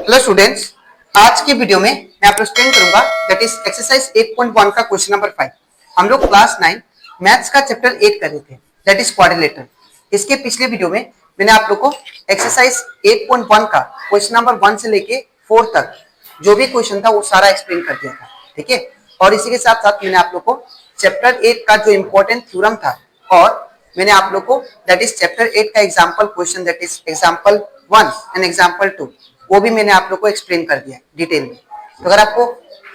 Hello students, आज की video में मैं आपको एक्सप्लेन करूंगा दैट इज एक्सरसाइज 8.1 का क्वेश्चन नंबर 5। हम लोग क्लास 9 मैथ्स का चैप्टर 8 कर रहे थे दैट इज क्वाड्रिलेटरल। इसके पिछले वीडियो में मैंने आप लोग को एक्सरसाइज 8.1 का क्वेश्चन नंबर 1 से लेके 4 तक जो भी क्वेश्चन था वो सारा एक्सप्लेन कर दिया था, ठीक है। और इसी के साथ साथ मैंने आप लोग को चैप्टर 8 का जो इंपॉर्टेंट थ्योरम था और मैंने आप लोग को दैट इज चैप्टर 8 का example question that is example 1 and example 2 वो भी मैंने आप लोग को एक्सप्लेन कर दिया डिटेल में। तो अगर आपको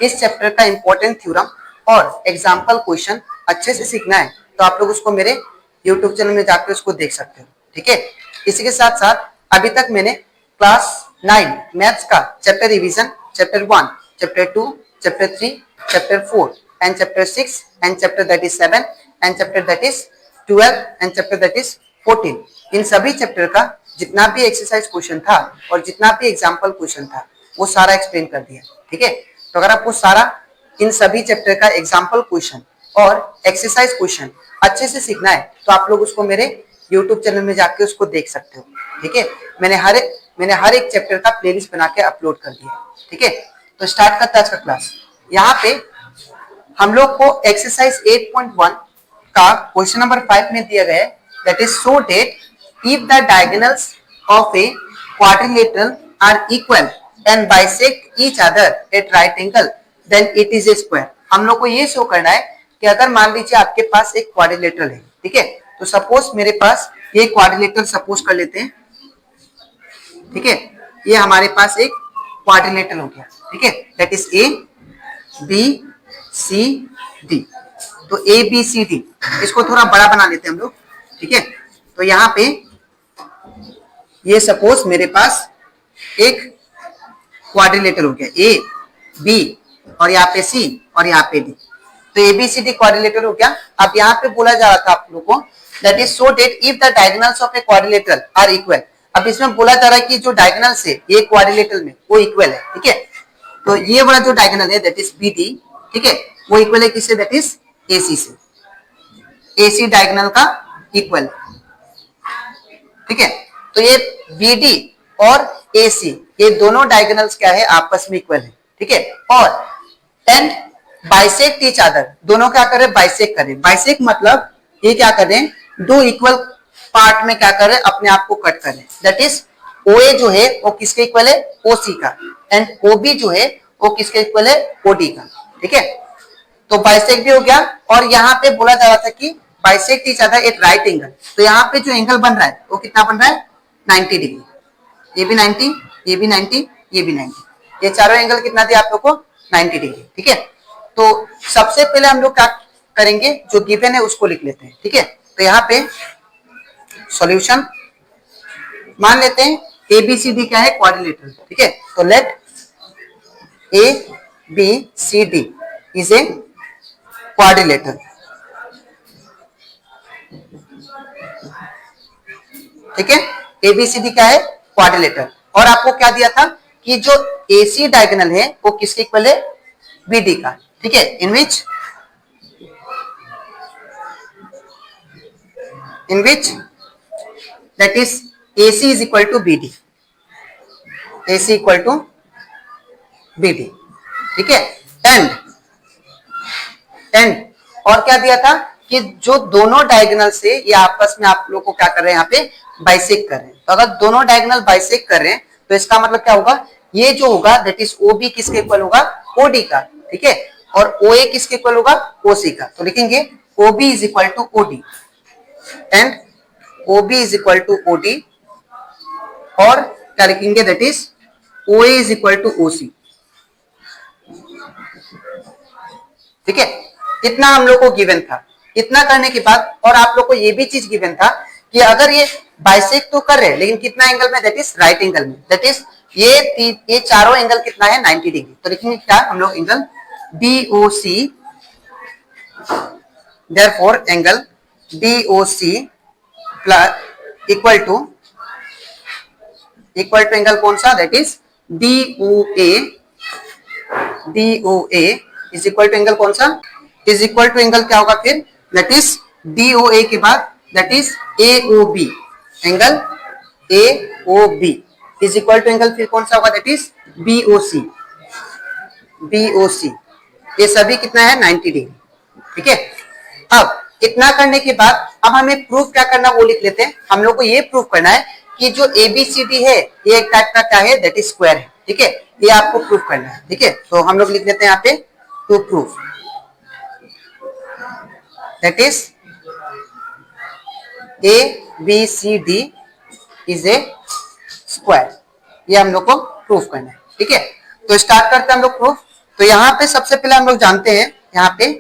इस चैप्टर का इंपॉर्टेंट थ्योरम और एग्जांपल क्वेश्चन अच्छे से सीखना है तो आप लोग उसको मेरे यूट्यूब चैनल में जाकर उसको देख सकते हो, ठीक है। इसी के साथ साथ अभी तक मैंने क्लास 9 मैथ्स का chapter revision chapter 1, chapter 2, chapter 3, chapter 4 and chapter 6 and chapter that is 7 and chapter that is 12 and chapter that is 14, इन सभी चैप्टर का जितना भी एक्सरसाइज क्वेश्चन था और जितना भी एग्जांपल क्वेश्चन था वो सारा एक्सप्लेन कर दिया, ठीक है। तो अगर आपको सारा इन सभी चैप्टर का एग्जांपल क्वेश्चन और एक्सरसाइज क्वेश्चन अच्छे से सीखना है तो आप लोग उसको मेरे YouTube चैनल में जाके उसको देख सकते हो, ठीक है। मैंने हर एक चैप्टर का प्लेलिस्ट बना के अपलोड कर दिया, ठीक है। तो स्टार्ट करते हैं आज का क्लास। यहाँ पे हम लोग को एक्सरसाइज 8.1 का क्वेश्चन नंबर 5 में दिया गया है that is show that if the diagonals of a quadrilateral are equal and bisect each other at right angle then it is a square। हम लोग को ये शो करना है कि अगर मान लीजिए आपके पास एक क्वाड्रिलेटरल है, ठीक है। तो सपोज मेरे पास ये क्वाड्रिलेटरल सपोज कर लेते हैं, ठीक है। ये हमारे पास एक क्वाड्रिलेटरल हो गया, ठीक है। That is A B C D. तो ए बी सी डी इसको थोड़ा बड़ा बना लेते हैं हम लोग, ठीक है। तो यहाँ पे ये सपोज मेरे पास एक क्वाड्रिलेटरल हो गया ए बी और यहाँ पे सी और यहाँ पे डी। तो A B C D quadrilateral हो गया। अब यहाँ पे बोला जा रहा था आप लोगों को that is so that if the diagonals of a quadrilateral are equal. अब इसमें बोला जा रहा है कि जो डायगोनल्स है ये क्वाड्रिलेटरल में वो इक्वल है, ठीक है। तो ये वाला जो डायगोनल है दैट इज बी डी, ठीक है, वो इक्वल है किससे? दैट इज ए सी से। ए सी डायगोनल का इक्वल, ठीक है। तो ये BD और AC ये दोनों डायगोनल्स क्या है? आपस में इक्वल है, ठीक है। और एंड बाइसेक्ट ईच अदर, दोनों क्या कर रहे हैं? बाइसेक्ट कर रहे हैं। बाइसेक्ट मतलब ये क्या कर रहे हैं? दो इक्वल पार्ट में क्या कर रहे हैं? अपने आप को कट कर रहे हैं। दैट इज OA जो है वो किसके इक्वल है? OC का। एंड OB जो है वो किसके इक्वल है? OD का, ठीक है। तो बाइसेक्ट भी हो गया। और यहाँ पे बोला जा रहा था कि bisect each other at right angle. तो यहाँ पे जो एंगल बन रहा है वो कितना बन रहा है? 90 डिग्री। ये भी 90, ये भी 90, ये भी 90। ये चारों एंगल कितना दिया आप लोग को? 90 डिग्री, ठीक है। तो सबसे पहले हम लोग क्या करेंगे? जो गिवन है उसको लिख लेते हैं, ठीक है। तो यहाँ पे सॉल्यूशन मान लेते हैं ABCD क्या है? क्वाड्रिलेटरल, ठीक है। तो let ABCD is a quadrilateral, ठीक है। ABCD क्या है? क्वाड्रिलेटरल। और आपको क्या दिया था कि जो AC डायगोनल है वो किसके इक्वल है? BD का, ठीक है। In which that is AC is equal to BD, AC equal to BD, ठीक है। एंड और क्या दिया था कि जो दोनों डायगोनल से ये आपस में आप लोग को क्या कर रहे हैं? यहाँ पे बाइसेक्ट कर रहे हैं। तो अगर दोनों डायगोनल बाइसेक्ट कर रहे हैं तो इसका मतलब क्या होगा? ये जो होगा दैट इज OB किसके इक्वल होगा? OD का, ठीक है। और OA किसके इक्वल होगा? OC का। तो लिखेंगे OB is equal to OD and OB is equal to OD। और क्या लिखेंगे? That is OA is equal to OC, ठीक है। इतना हम लोग को गिवन था। इतना करने के बाद और आप लोग को ये भी चीज गिवन था कि अगर ये बाइसेक्ट तो कर रहे हैं लेकिन कितना एंगल में? दैट इज राइट एंगल में। दैट इज ये चारों एंगल कितना है? 90 डिग्री। तो लिखेंगे क्या हम लोग? Angle DOC, therefore angle DOC plus equal to angle कौन सा? That is DOA is equal to angle कौन सा? इज इक्वल टू एंगल क्या होगा फिर? दैट इज DOA के बाद that is AOB, angle AOB is equal to angle फिर कौन सा होगा? दैट इज BOC, BOC ये सभी कितना है 90 डिग्री। ठीक है, अब इतना करने के बाद अब हमें प्रूफ क्या करना वो लिख लेते हैं। हम लोग को ये प्रूफ करना है कि जो ABCD है ये एक टाइप का क्या है, दैट इज स्क्वायर है। ठीक है, ये आपको प्रूफ करना है। ठीक है, तो हम लोग लिख लेते हैं यहाँ पे to prove that is ABCD is a square, ये हम लोग को प्रूफ करना है। ठीक है, तो स्टार्ट करते हैं हम लोग प्रूफ। तो यहाँ पे सबसे पहले हम लोग जानते हैं, यहाँ पे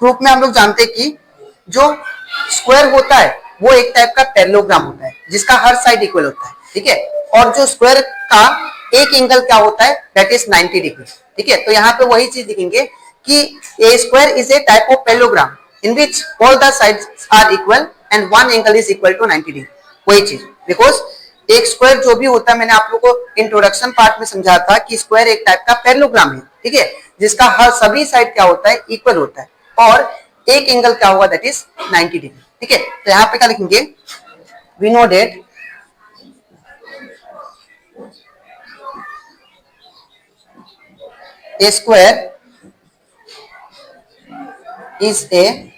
प्रूफ में हम लोग जानते हैं कि जो स्क्वायर होता है वो एक टाइप का पैरेललोग्राम होता है जिसका हर साइड इक्वल होता है। ठीक है, और जो स्क्वायर का एक एंगल क्या होता है, दैट इज 90 डिग्री। ठीक है, तो यहाँ पे वही चीज लिखेंगे कि a square is a type of parallelogram in which all the sides are equal and one angle is equal to 90 degree. वही चीज, बिकॉज एक स्क्वायर जो भी होता है, मैंने आप लोगों को इंट्रोडक्शन पार्ट में समझाया था कि स्क्वायर एक टाइप का पैरेललोग्राम है। ठीक है, जिसका हर सभी साइड क्या होता है, इक्वल होता है, और एक एंगल क्या होगा, दैट इज 90 डिग्री। ठीक है, तो यहाँ पे क्या लिखेंगे, we know that a square is a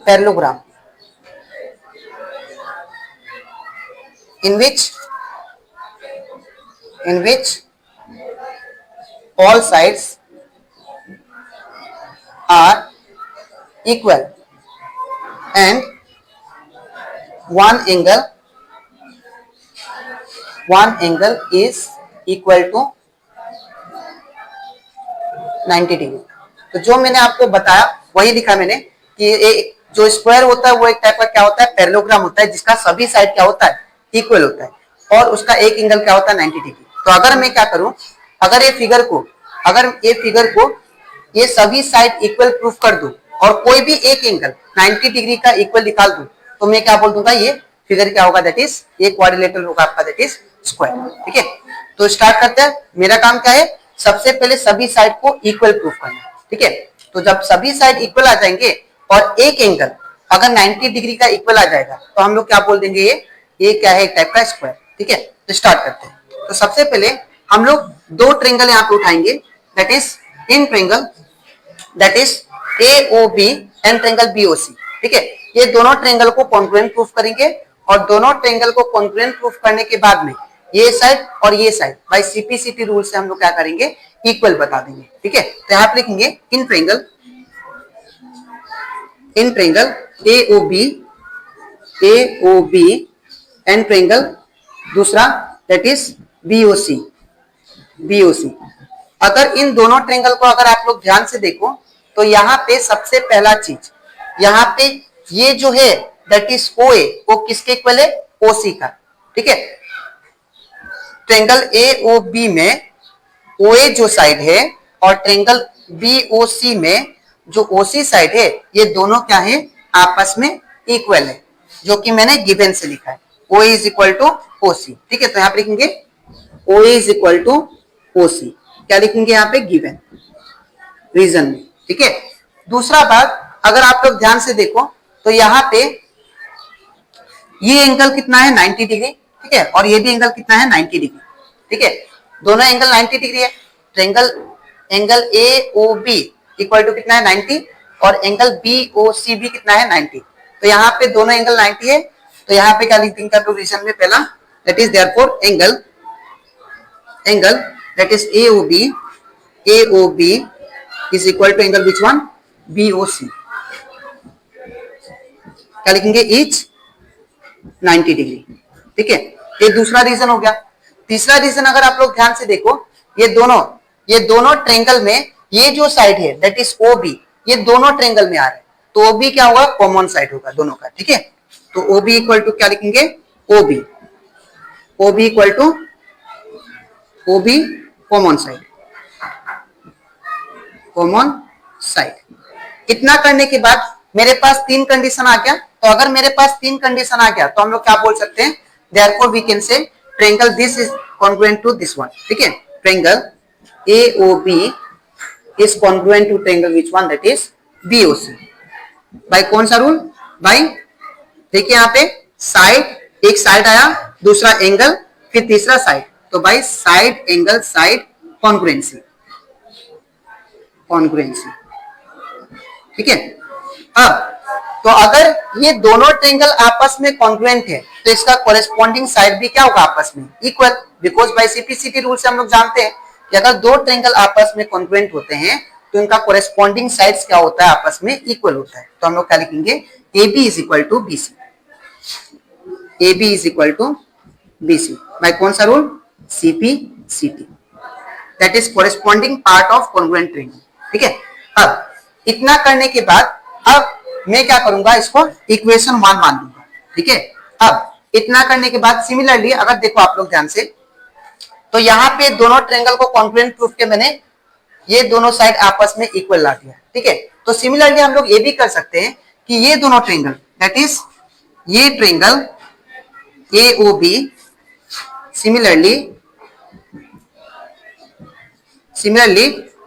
parallelogram in which all sides are equal and one angle is equal to 90 degree. तो जो मैंने आपको बताया वही लिखा मैंने कि जो स्क्वायर होता है वो एक टाइप का क्या होता है, पैरेललोग्राम होता है जिसका सभी साइड क्या होता है, इक्वल होता है, और उसका एक एंगल क्या होता है 90 डिग्री। तो अगर मैं क्या करूं, अगर ये फिगर को ये सभी साइड इक्वल प्रूफ कर दूं और कोई भी एक एंगल 90 डिग्री का इक्वल निकाल दूं, तो मैं क्या बोल दूंगा, ये फिगर क्या होगा, दैट इज ये क्वाड्रिलेटरल होगा आपका, दैट इज स्क्वायर। ठीक है, तो स्टार्ट करते हैं। मेरा काम क्या है, सबसे पहले सभी साइड को इक्वल प्रूफ करना। ठीक है, तो जब सभी साइड इक्वल आ जाएंगे और एक एंगल अगर 90 डिग्री का इक्वल आ जाएगा तो हम लोग क्या बोल देंगे, ये क्या है, एक टाइप का स्क्वायर। ठीक है, तो स्टार्ट करते हैं। तो सबसे पहले हम लोग दो ट्रायंगल यहाँ पे उठाएंगे, that is in triangle that is AOB and triangle BOC। ठीक है, ये दोनों ट्रायंगल को कॉन्ग्रुएंट प्रूफ करेंगे और दोनों ट्रायंगल को कॉन्ग्रुएंट प्रूफ करने के बाद में ये साइड और ये साइड बाय CPCT रूल से हम लोग क्या करेंगे, इक्वल बता देंगे। ठीक है, तो यहाँ पे लिखेंगे in triangle AOB and triangle दूसरा दैट इज BOC। अगर इन दोनों ट्रायंगल को अगर आप लोग ध्यान से देखो तो यहाँ पे सबसे पहला चीज, यहाँ पे ये जो है दैट इज OA, वो किसके इक्वल है, OC का। ठीक है, ट्रायंगल AOB में OA जो साइड है और ट्रायंगल BOC में जो OC साइड है, ये दोनों क्या है, आपस में इक्वल है, जो कि मैंने गिवन से लिखा है, OA is equal to OC। ठीक है, तो यहाँ पे लिखेंगे OA is equal to OC, क्या लिखेंगे यहाँ पे, गिवन रीजन में। ठीक है, दूसरा बात, अगर आप लोग ध्यान से देखो तो यहाँ पे ये एंगल कितना है, 90 डिग्री। ठीक है, और ये भी एंगल कितना है, 90 डिग्री। ठीक है, दोनों एंगल 90 डिग्री है। एंगल AOB इक्वल टू कितना है, 90, और एंगल BOC भी कितना है, 90। तो यहाँ पे दोनों एंगल 90 है, तो यहाँ पे क्या लिख देंगे आप लोग रीजन में, पहला that is therefore angle that is AOB is equal to angle which one, BOC, क्या लिखेंगे, इज 90 डिग्री। ठीक है, ये दूसरा रीजन हो गया। तीसरा रीजन अगर आप लोग ध्यान से देखो, ये दोनों ट्रायंगल में ये जो साइड है दैट इज OB, ये दोनों ट्रायंगल में आ रहे हैं, तो OB क्या होगा, कॉमन साइड होगा दोनों का। ठीक है, तो OB इक्वल टू क्या लिखेंगे, OB equal to OB common side. इतना करने के बाद मेरे पास तीन कंडीशन आ गया। तो अगर मेरे पास तीन कंडीशन आ गया तो हम लोग क्या बोल सकते हैं, therefore we can say triangle this is congruent to this one. ठीक है, triangle AOB is congruent to triangle which one, that is BOC। By कौन सा रूल, बाय, देखिए यहाँ पे साइड, एक साइड आया, दूसरा एंगल, फिर तीसरा साइड, तो by side angle side congruency, congruency, ठीक है। अब तो अगर ये दोनों ट्रायंगल आपस में कॉन्ग्रुएंट है तो इसका कॉरेस्पॉन्डिंग साइड भी क्या होगा, आपस में equal, because by CPCT rule से हम लोग जानते हैं कि अगर दो ट्रायंगल आपस में कॉन्ग्रुएंट होते हैं तो इनका कॉरेस्पॉन्डिंग साइड्स क्या होता है, आपस में इक्वल होता है। तो हम लोग क्या लिखेंगे, A B is equal to B C, A B is equal to B C by कौन सा rule, CPCT, that is corresponding part of congruent triangle, ठीक है। अब इतना करने के बाद अब मैं क्या करूंगा, इसको इक्वेशन 1 मान लूंगा, ठीक है। अब इतना करने के बाद सिमिलरली अगर देखो आप लोग ध्यान से, तो यहाँ पे दोनों ट्रायंगल को कॉन्ग्रुएंट प्रूफ के मैंने ये दोनों साइड आपस में इक्वल ला दिया, ठीक है। तो सिमिलरली हम लोग ये भी कर सकते हैं कि ये दोनों ट्रायंगल, दैट इज ये triangle AOB, similarly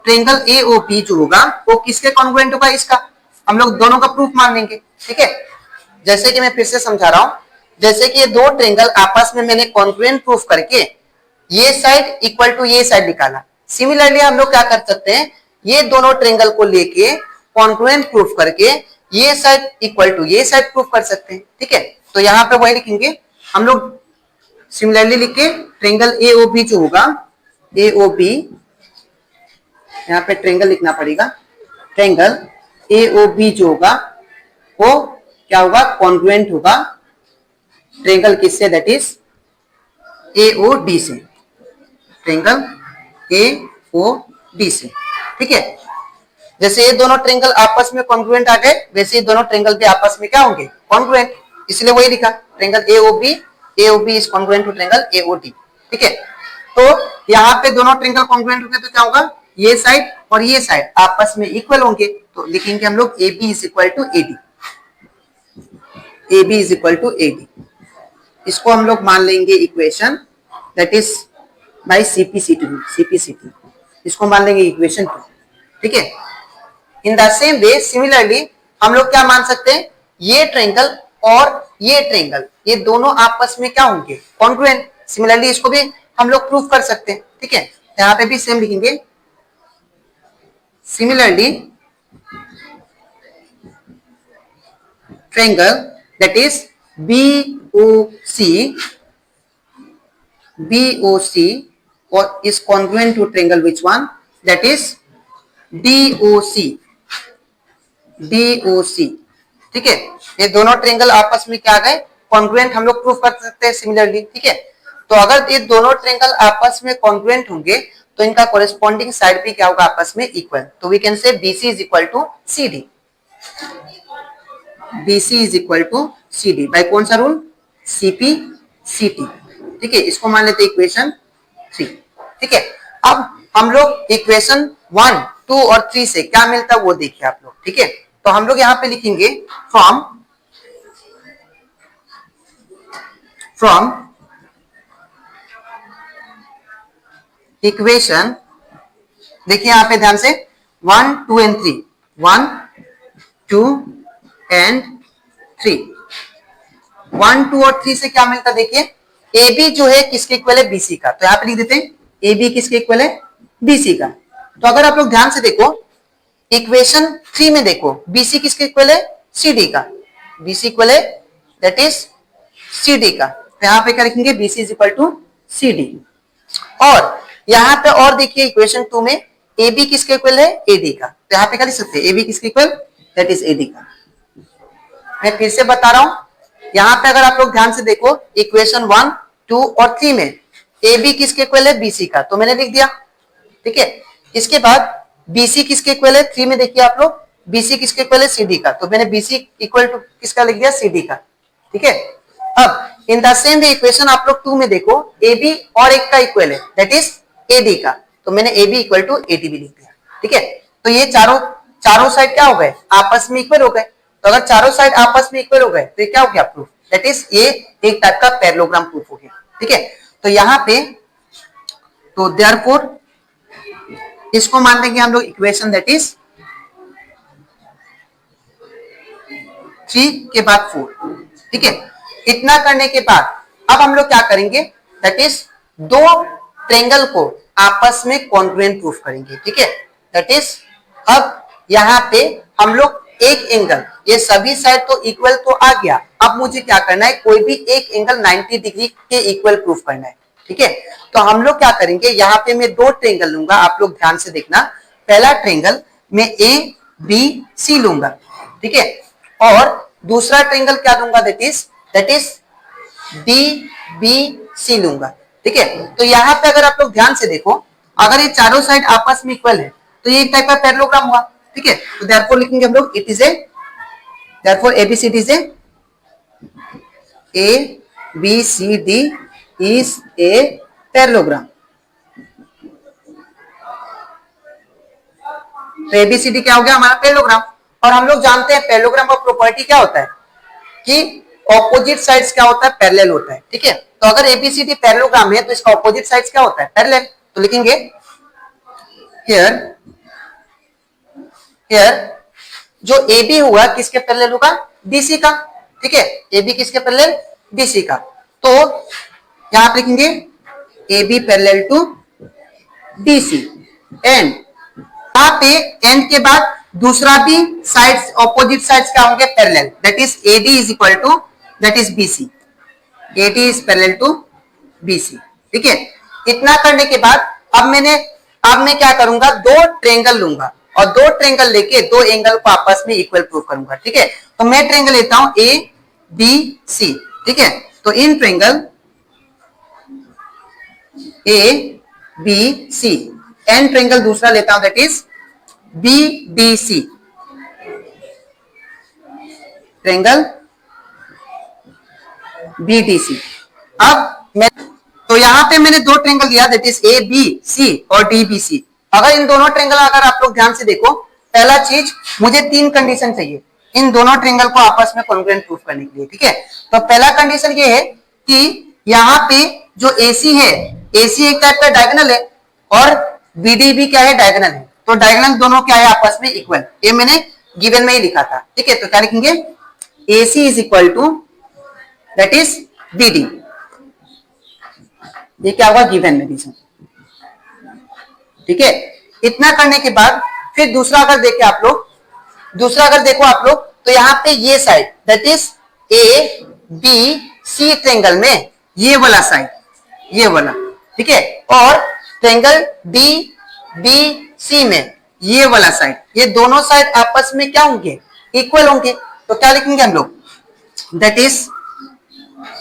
triangle AOB जो होगा वो किसके कॉन्ग्रुएंट होगा, इसका हम लोग दोनों का प्रूफ मान लेंगे, ठीक है। जैसे कि मैं फिर से समझा रहा हूं, जैसे कि ये दो ट्रायंगल आपस में मैंने कॉन्ग्रुएंट प्रूफ करके ये साइड इक्वल टू ये साइड निकाला। सिमिलरली हम लोग क्या कर सकते हैं, ये दोनों ट्रायंगल को लेके कॉन्ग्रुएंट प्रूफ करके ये साइड इक्वल टू ये साइड प्रूफ कर सकते हैं, ठीक है। तो यहाँ पे वही लिखेंगे हम लोग, सिमिलरली लिख के ट्रायंगल AOB जो होगा, AOB यहाँ पे ट्रायंगल लिखना पड़ेगा, ट्रायंगल AOB जो होगा वो क्या होगा, कॉन्ग्रुएंट होगा ट्रायंगल किससे, दैट इज AOD से, ट्रायंगल AOD से, ठीक है। जैसे ये दोनों ट्रायंगल आपस में कॉन्ग्रुएंट आ गए, वैसे ये दोनों ट्रायंगल भी आपस में क्या होंगे, कॉन्ग्रुएंट, इसलिए वही लिखा triangle AOB is congruent to triangle AOD, ठीक है। तो यहाँ पे दोनों ट्रायंगल कॉन्ग्रुएंट होंगे तो क्या होगा, ये साइड और ये साइड आपस में इक्वल होंगे, तो लिखेंगे हम लोग AB is equal to AD, AB is equal to AD, इसको हम लोग मान लेंगे equation, that is by CPCT, इसको मान लेंगे इक्वेशन 2, ठीक है। In the same way similarly हम लोग क्या मान सकते हैं, ये ट्रायंगल और ये ट्रायंगल ये दोनों आपस में क्या होंगे, कॉन्ग्रुएंट, सिमिलरली इसको भी हम लोग प्रूफ कर सकते हैं, ठीक है। यहाँ पे भी सेम लिखेंगे, similarly triangle that is BOC और is congruent to triangle which one, that is DOC, ठीक है। ये दोनों ट्रायंगल आपस में क्या गए, कॉन्ग्रुएंट, हम लोग प्रूफ कर सकते हैं सिमिलरली, ठीक है। तो अगर ये दोनों ट्रायंगल आपस में कॉन्ग्रुएंट होंगे तो इनका कॉरेस्पॉन्डिंग साइड भी क्या होगा, आपस में इक्वल, तो we can say BC is equal to CD, BC is equal to CD by कौन सा रूल, CPCT, ठीक है। इसको मान लेते हैं इक्वेशन 3, ठीक है। अब हम लोग इक्वेशन 1, 2 और 3 से क्या मिलता है वो देखिए आप लोग, ठीक है। तो हम लोग यहाँ पे लिखेंगे फ्रॉम इक्वेशन, देखिए यहाँ पे ध्यान से 1, 2 एंड 3, 1, 2 एंड 3, 1, 2 और 3 से क्या मिलता है, देखिए AB जो है किसके इक्वल है, BC का, तो यहाँ पे लिख देते हैं AB किसके इक्वल है, BC का। तो अगर आप लोग ध्यान से देखो इक्वेशन 3 में देखो BC किसके इक्वल है, CD का, BC इक्वल है दैट इज CD का, तो यहाँ पे क्या लिखेंगे, BC is equal to CD। और यहाँ पे और देखिए इक्वेशन 2 में AB किसके इक्वल है, AD का, तो यहाँ पे क्या लिख सकते हैं, AB किसके इक्वल, दैट इज AD का। मैं फिर से बता रहा हूं, यहाँ पे अगर आप लोग ध्यान से देखो इक्वेशन 1, 2 और 3 में AB किसके इक्वल है, BC का, तो मैंने लिख दिया, ठीक है। इसके बाद BC किसके इक्वल है, 3 में देखिए आप लोग BC किसके इक्वल है, CD का, तो मैंने BC इक्वल टू किसका लिख दिया, CD का, ठीक है। अब इन द सेम वे इक्वेशन आप लोग 2 में देखो AB और एक का इक्वल है दैट इज AD का, तो मैंने AB इक्वल टू AD भी लिख दिया, ठीक है। तो ये चारों साइड क्या हो गए, आपस में इक्वल हो गए। तो अगर चारों साइड आपस में इक्वल हो गए तो ये क्या हो गया, प्रूफ, दैट इज ये एक टाइप का पैरेललोग्राम प्रूफ हो गया, ठीक है। तो यहाँ पे तो देयरफॉर इसको मान लेंगे हम लोग इक्वेशन दैट इज 3 के बाद 4, ठीक है। इतना करने के बाद अब हम लोग क्या करेंगे, दैट इज दो ट्रेंगल को आपस में कॉन्ग्रुएंट प्रूफ करेंगे, ठीक है। दैट इज अब यहाँ पे हम लोग एक एंगल, ये सभी साइड तो इक्वल तो आ गया, अब मुझे क्या करना है, कोई भी एक एंगल 90 डिग्री के इक्वल प्रूफ करना है, ठीक है। तो हम लोग क्या करेंगे, यहाँ पे मैं दो ट्रेंगल लूंगा, आप लोग ध्यान से देखना। पहला ट्रेंगल मैं ए बी सी लूंगा, ठीक है, और दूसरा ट्रेंगल क्या लूंगा, that is D B C लूंगा, ठीक है। तो यहाँ पे अगर आप लोग ध्यान से देखो, अगर ये चारों साइड आपस में इक्वल है तो ये एक टाइप का पैरेललोग्राम हुआ, ठीक है। तो देयरफॉर लिखेंगे हम लोग, it is A, therefore ABCD is A B C D is a parallelogram. तो एबीसीडी क्या हो गया, हमारा पैरेललोग्राम। और हम लोग जानते हैं पैरेललोग्राम का प्रॉपर्टी क्या होता है कि ऑपोजिट साइड्स क्या होता है, पैरेलल होता है, ठीक है। तो अगर एबीसीडी पैरेललोग्राम है तो इसका ऑपोजिट साइड्स क्या होता है, पैरेलल। तो लिखेंगे हियर जो AB हुआ किसके पैरेलल होगा, BC का, ठीक है। AB किसके पैरेलल, BC का। तो यहां पे लिखेंगे AB parallel to BC and यहां पे एंड के बाद दूसरा भी साइड्स, ऑपोजिट साइड्स क्या होंगे, parallel. That is AD is equal to, that is BC, AD is parallel to BC, ठीक है। इतना करने के बाद अब मैं क्या करूंगा, दो ट्रेंगल लूंगा और दो ट्रेंगल लेके दो एंगल को आपस में इक्वल प्रूव करूंगा, ठीक है। तो मैं ट्रेंगल लेता हूं ए बी सी, ठीक है। तो in triangle A B C and triangle दूसरा लेता हूं, that is B D C, triangle B D C. अब मैं तो यहां पे मैंने दो ट्रेंगल लिया, that is A B C और डी बी सी। अगर इन दोनों ट्रेंगल, अगर आप लोग ध्यान से देखो, पहला चीज मुझे तीन कंडीशन चाहिए इन दोनों ट्रेंगल को आपस में कॉन्ग्रुएंट प्रूफ करने के लिए, ठीक है। तो पहला कंडीशन ये है कि यहाँ पे जो AC है, AC एक टाइप का डायगोनल है और BD भी क्या है, डायगोनल है। तो डायगोनल दोनों क्या है, आपस में इक्वल। ये मैंने गिवन में ही लिखा था, ठीक है। तो क्या लिखेंगे, AC is equal to, that is BD। ये क्या होगा, गिवन में रीजन, ठीक है। इतना करने के बाद फिर दूसरा अगर देखो आप लोग, तो यहाँ पे ये side, that is A B C triangle में ये वाला साइड, ये वाला, ठीक है। और ट्रेंगल डी बी सी में ये वाला साइड, ये दोनों साइड आपस में क्या होंगे, इक्वल होंगे। तो क्या लिखेंगे हम लोग, that is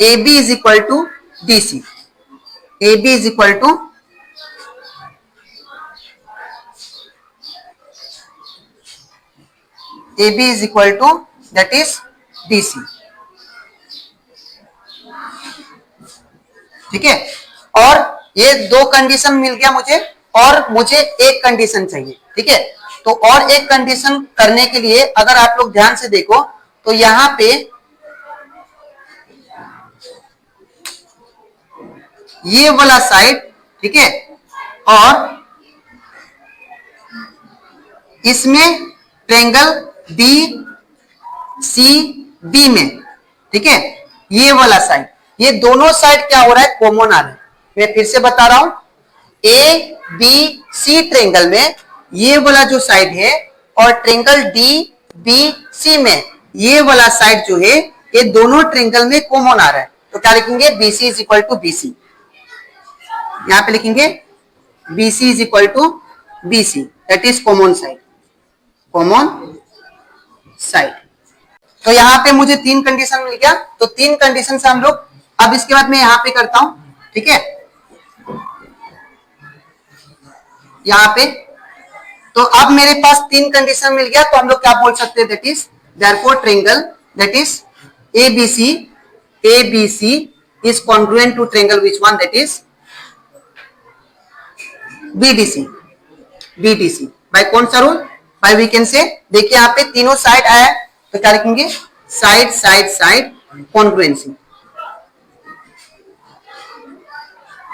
A B is equal to D C, A B is equal to AB is equal to, that is DC, ठीक है। और ये दो कंडीशन मिल गया मुझे, और मुझे एक कंडीशन चाहिए, ठीक है। तो और एक कंडीशन करने के लिए अगर आप लोग ध्यान से देखो तो यहां पे ये वाला साइड, ठीक है, और इसमें ट्रेंगल डी सी बी में, ठीक है, ये वाला साइड, ये दोनों साइड क्या हो रहा है, कॉमन आ रहा है। मैं फिर से बता रहा हूं, ए बी सी ट्रेंगल में ये वाला जो साइड है और ट्रेंगल डी बी सी में ये वाला साइड जो है, ये दोनों ट्रेंगल में कॉमन आ रहा है। तो क्या लिखेंगे, BC is equal to BC, यहां पे लिखेंगे BC is equal to BC, that is common side, common side. तो यहाँ पे मुझे तीन कंडीशन मिल गया। तो तीन कंडीशन से हम लोग, अब इसके बाद मैं यहाँ पे करता हूं, ठीक है, यहाँ पे। तो अब मेरे पास तीन कंडीशन मिल गया, तो हम लोग क्या बोल सकते हैं, that is therefore triangle, that is ABC is congruent to triangle which one, that is BDC by कौन सा रूल, बाय वी कैन से, देखिए यहाँ पे तीनों साइड आया, तो क्या लिखेंगे, साइड साइड साइड कॉन्ग्रुएंसी,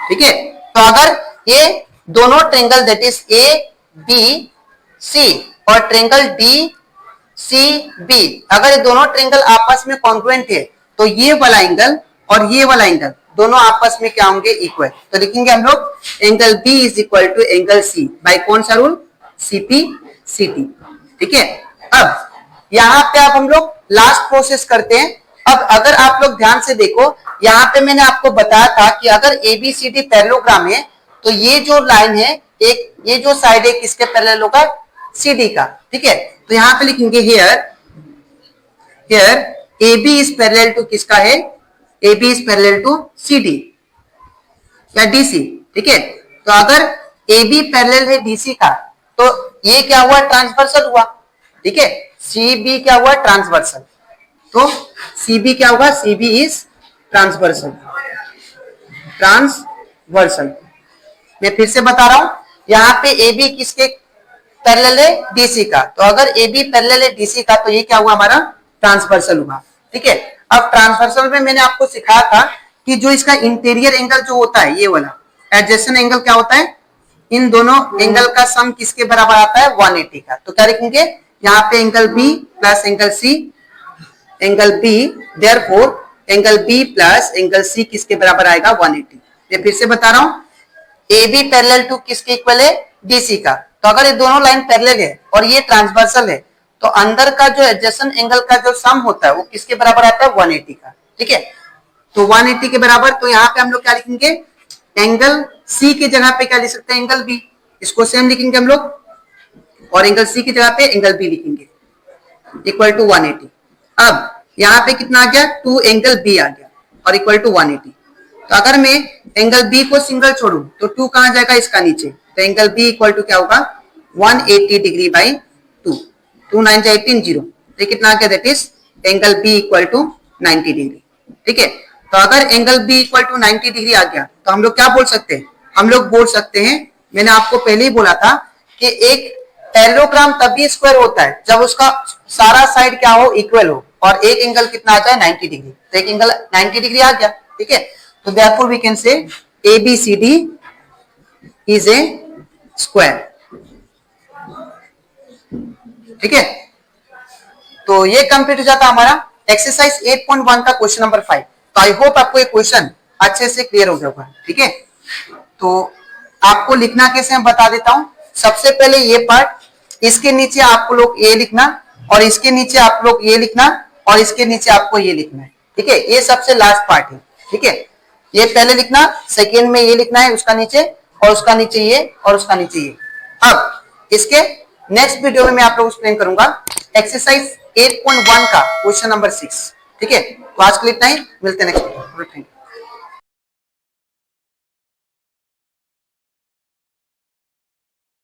ठीक है। तो अगर ये दोनों ट्रेंगल, दैट इज ABC और ट्रेंगल DCB, अगर ये दोनों ट्रेंगल आपस में कॉन्ग्रुएंट है तो ये वाला एंगल और ये वाला एंगल दोनों आपस में क्या होंगे, इक्वल। तो लिखेंगे हम लोग angle B is equal to angle C by कौन सा रूल, सीपी सीटी। ठीक है, अब यहाँ पे अब हम लोग लास्ट प्रोसेस करते हैं। अब अगर आप लोग ध्यान से देखो, यहाँ पे मैंने आपको बताया था कि अगर एबीसीडी पैरेललोग्राम है तो ये जो लाइन है, एक ये जो साइड है किसके पैरेलल होगा, सीडी का। ठीक है, तो यहाँ पे लिखेंगे here AB is parallel to किसका है, AB is parallel to CD या DC। ठीक है, तो अगर AB पैरेलल है DC का तो ये क्या हुआ, ट्रांसवर्सल हुआ। ठीक है, CB क्या हुआ, ट्रांसवर्सल। तो CB क्या होगा, CB इज ट्रांसवर्सल। ट्रांसवर्सल मैं फिर से बता रहा हूं, यहाँ पे AB किसके पैरेलल है, DC का। तो अगर AB पैरेलल है DC का तो ये क्या हुआ, हमारा ट्रांसवर्सल हुआ। ठीक है, अब ट्रांसवर्सल में मैंने आपको सिखाया था कि जो इसका इंटीरियर एंगल जो होता है, ये वाला एडजेसेंट एंगल क्या होता है, इन दोनों एंगल का सम किसके बराबर आता है, 180 का। तो क्या लिखेंगे यहाँ पे, angle B plus angle C, angle B, therefore angle B plus angle C किसके बराबर आएगा, 180। मैं फिर से बता रहा हूं, AB पैरेलल टू किसके इक्वल है, DC का। तो अगर ये दोनों लाइन पैरेलल है और ये ट्रांसवर्सल है तो अंदर का जो एडजेसेंट एंगल का जो सम होता है वो किसके बराबर आता है, 180 का। ठीक है, तो 180 के बराबर, तो यहाँ पे हम लोग क्या लिखेंगे, एंगल C की जगह पे क्या लिख सकते हैं, एंगल B। इसको सेम लिखेंगे हम लोग, और एंगल C की जगह पे एंगल B लिखेंगे, इक्वल टू 180। अब यहाँ पे कितना आ गया, 2 एंगल B आ गया और इक्वल टू 180। तो अगर मैं एंगल B को सिंगल छोड़ू तो 2 कहां जाएगा, इसका नीचे। तो एंगल B इक्वल टू क्या होगा, 180 डिग्री बाई 2, 2 9 18 0। तो कितना आ गया, that is angle B equal to 90 degree. ठीक है, तो अगर angle B equal to 90 degree आ गया तो हम लोग क्या बोल सकते हैं, हम लोग बोल सकते हैं, मैंने आपको पहले ही बोला था कि एक पैरेललोग्राम तभी स्क्वायर होता है जब उसका सारा साइड क्या हो, इक्वल हो, और एक एंगल कितना आ जाए, 90 डिग्री। तो एक एंगल 90 डिग्री आ गया। ठीक है, तो therefore we can say ABCD is a square। ठीक है, तो ये कंप्लीट हो जाता हमारा एक्सरसाइज 8.1 का क्वेश्चन नंबर 5। तो आई होप आपको ये क्वेश्चन अच्छे से क्लियर हो गया होगा। ठीक है, तो आपको लिखना कैसे मैं बता देता हूं। सबसे पहले ये पार्ट, इसके नीचे आपको लोग ये लिखना, और इसके नीचे आप लोग ये लिखना, और इसके नीचे आपको ये लिखना है। ठीक है, ये सबसे लास्ट पार्ट है। ठीक है, ये पहले लिखना, सेकेंड में ये लिखना है उसका नीचे, और उसका नीचे ये, और उसका नीचे ये। अब इसके नेक्स्ट वीडियो में मैं आप लोग एक्सप्लेन करूंगा एक्सरसाइज 8.1 का क्वेश्चन नंबर 6। ठीक है, तो आज के लिए इतना ही, मिलते हैं नेक्स्ट वीडियो। Thank you.